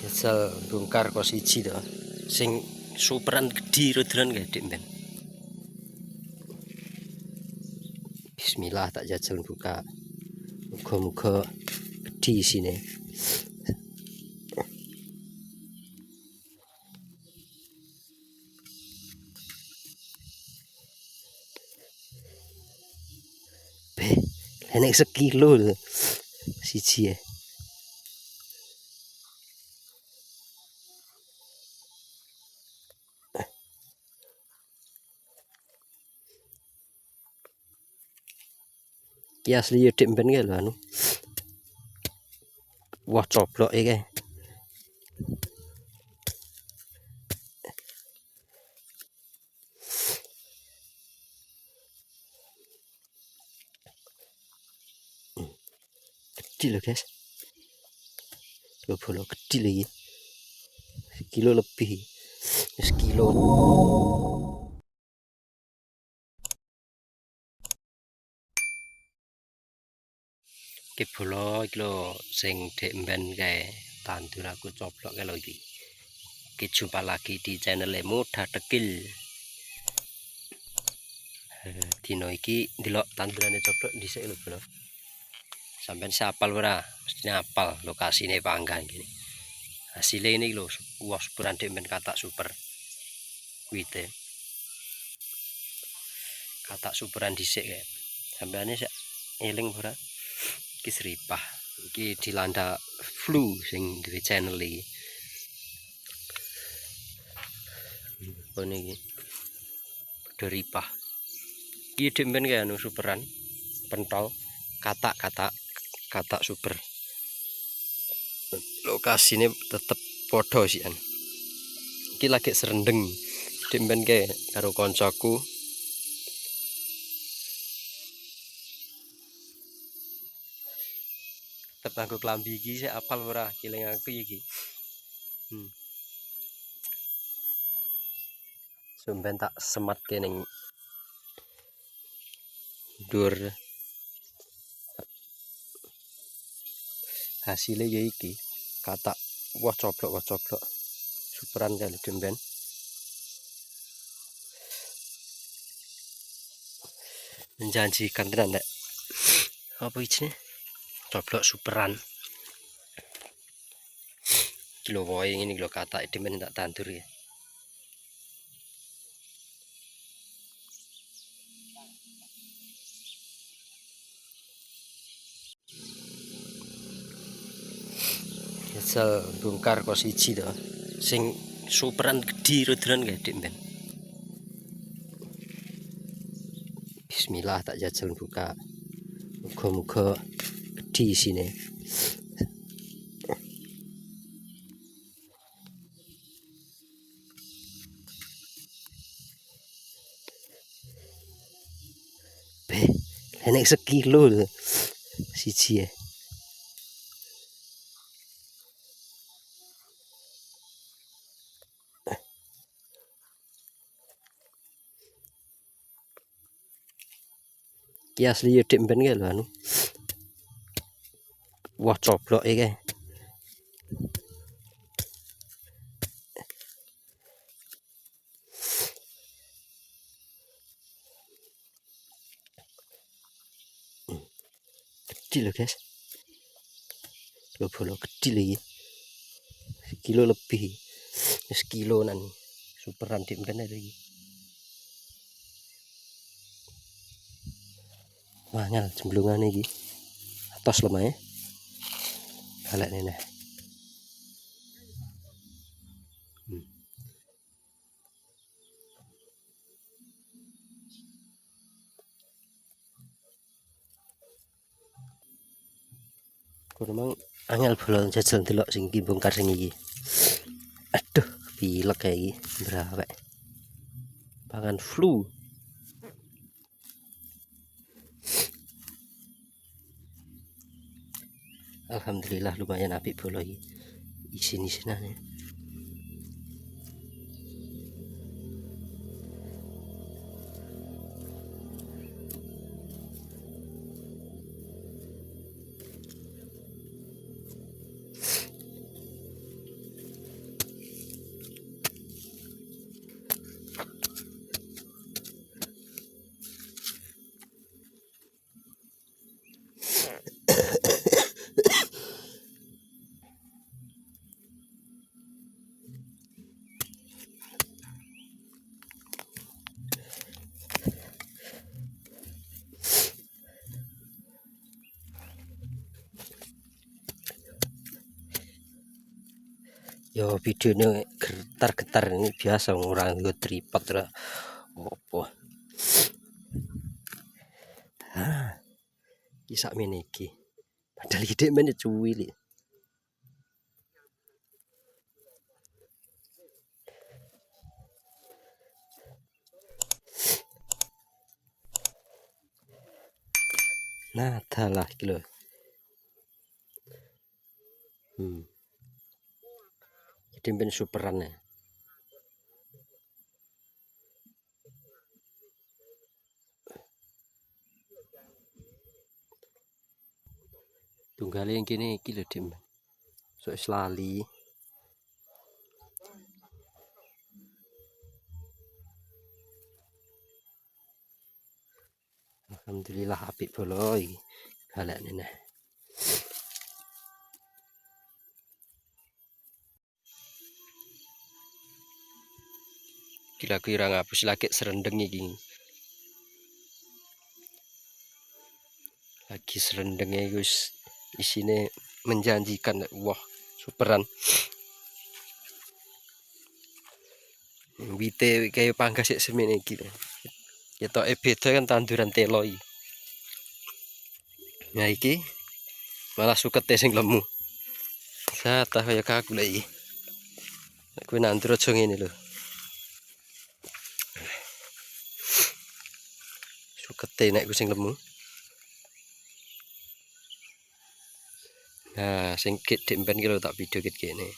Jajal bongkar kos siji to. Sing superan gedhi ruderan gede ben. Bismillah tak jajal buka. Muga-muga gedhi isine. Enek sekilo lho. Siji ya. Ki asli yo dik ben lho anu. Wah coblok iki. Gede lho guys. Lho bolo gede lagi. Sekilo lebih. Sekilo. Iki bolo iki lho sing dek mben kae tandur aku coblok kae lho iki. Oke, jumpa lagi di channel Mudah Tekil. Dino iki ndelok tandurane coblok dhisik lho bro. Sampeyan sapal ora? Mesti apal lokasine panggang gini. Hasilnya ini lho, wah superan dek mben katak super. Kuwi katak superan dhisik kae. Sampeyane sak eling ora? Iki seripah. Iki dilanda flu sing duwe channel iki. Ngene iki. Padha ripah. Iki demben kae anu superan. Pentol katak super. Lokasine tetep padha sian. Iki lagi serendeng. Demben kae karo koncoku. Tetep nganggo klambi iki sik apal ora kiling aku iki. Sampeyan tak semat kening dur. Hasilnya ya iki katak wah coblok superan kali demben. Menjanjikan tenan nek apa iki coblok superan kilo woe ini lho katak demben tak tandur ya. Jajal bongkar kos siji to sing superan gedhi ruderan gede ben. Bismillah tak jajal buka. Muga-muga gedhi isine. Enek sekilo lho. Siji ya. Ki asli yo dik ben lho anu. Wah coblok iki. Gede lho guys. Lho bolo gede lagi. Sekilo lebih. Sekilonan. Superan dik ben lagi. Mangel jemblungane iki. Atos lemah ya. Galak nene. Kurang angel bolon jajal delok sing iki bongkar sing iki. Aduh, pilek kayak iki. Berapa? Pangan flu. Alhamdulillah lumayan apik bolo iki. Isin-isinane. Yo videonya getar-getar ini biasa orang nggo tripod lah. Opo. Iki sakmene iki. Padahal gede men cuwili. Nah, dalah iki lho. Gede men superan ya. Tunggale yang kene iki lho, Dim. Sok lali. Alhamdulillah apik bolo iki. Galakne nah. Kira-kira ngapus lagi serendeng iki. Lagi serendengnya guys, isine menjanjikan. Wah, superan. Wite kayak pangkas sik semene iki. Ya tok beda kan tanduran teloi. Nah iki malah sukete sing lemu. Satah kaya kaku lagi. Kuwi nandur aja ngene lho. Sukete nek ku sing lemu. Nah, sing gede ben ki lho tak video ket kene.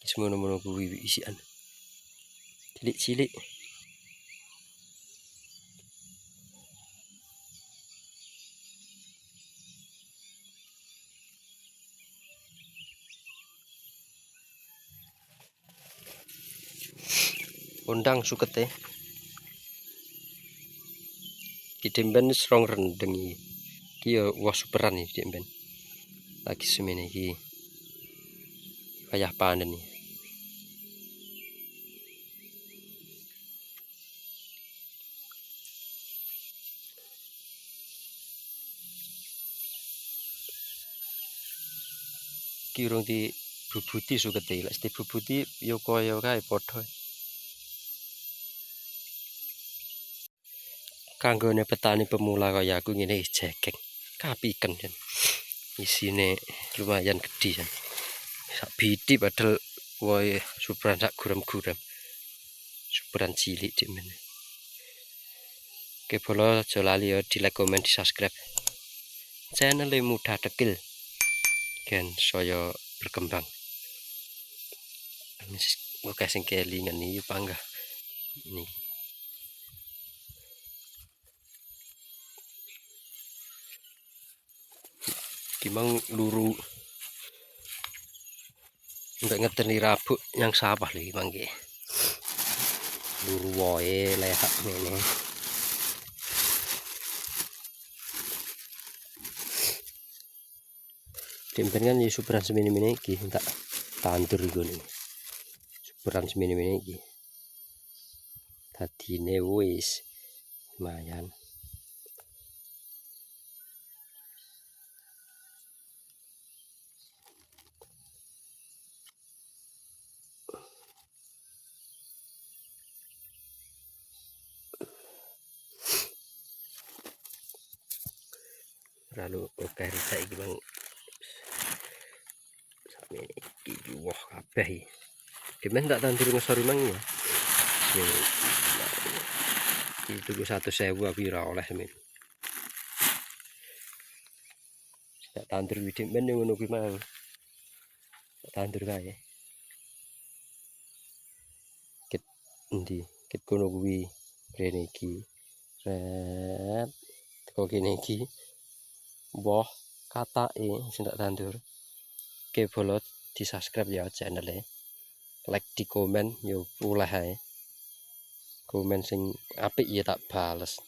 Semono-mono kuwi isian. Cilik-cilik. Undang sukete. Ki demben serong rendeng iki. Ki ya wah superan iki demben. Lagi semene iki. Kayak panen iki. Ki urung di bubuti sukete, lek di bubuti yo kaya kae padha. Kanggone petani pemula kaya aku ngene jekek. Kapiken kan. Isine lumayan gede kan. Sak bidi padahal woe superan sak gurem-gurem. Superan cilik dik men. Oke bolo aja lali ya di like, komen, di subscribe. Channel mudah tekil. Gen saya berkembang. Oke sing kelingan iki panggah. Ini. Gimang luru nggak ngeteni rabuk yang sawah lagi mangke. Luru wae lehak ngene. Dempen kan ya superan semene-mene iki tak tandur iku nih. Superan semene-mene iki. Dadine wis lumayan. Lalu oke risa iki bang sampe iki wah kabeh iki. Demen tak tandur ngesori mang ya. Itu 100.000 aku ora oleh semen. Tak tandur widit men ngono kuwi mang. Tak tandur kae. Ket endi? Ket kono kuwi rene iki. Ret teko kene iki. Woh katake sing tak tandur. Oke bolot di subscribe ya channelnya. Like di komen yo oleh ae. Komen sing apik ya tak bales.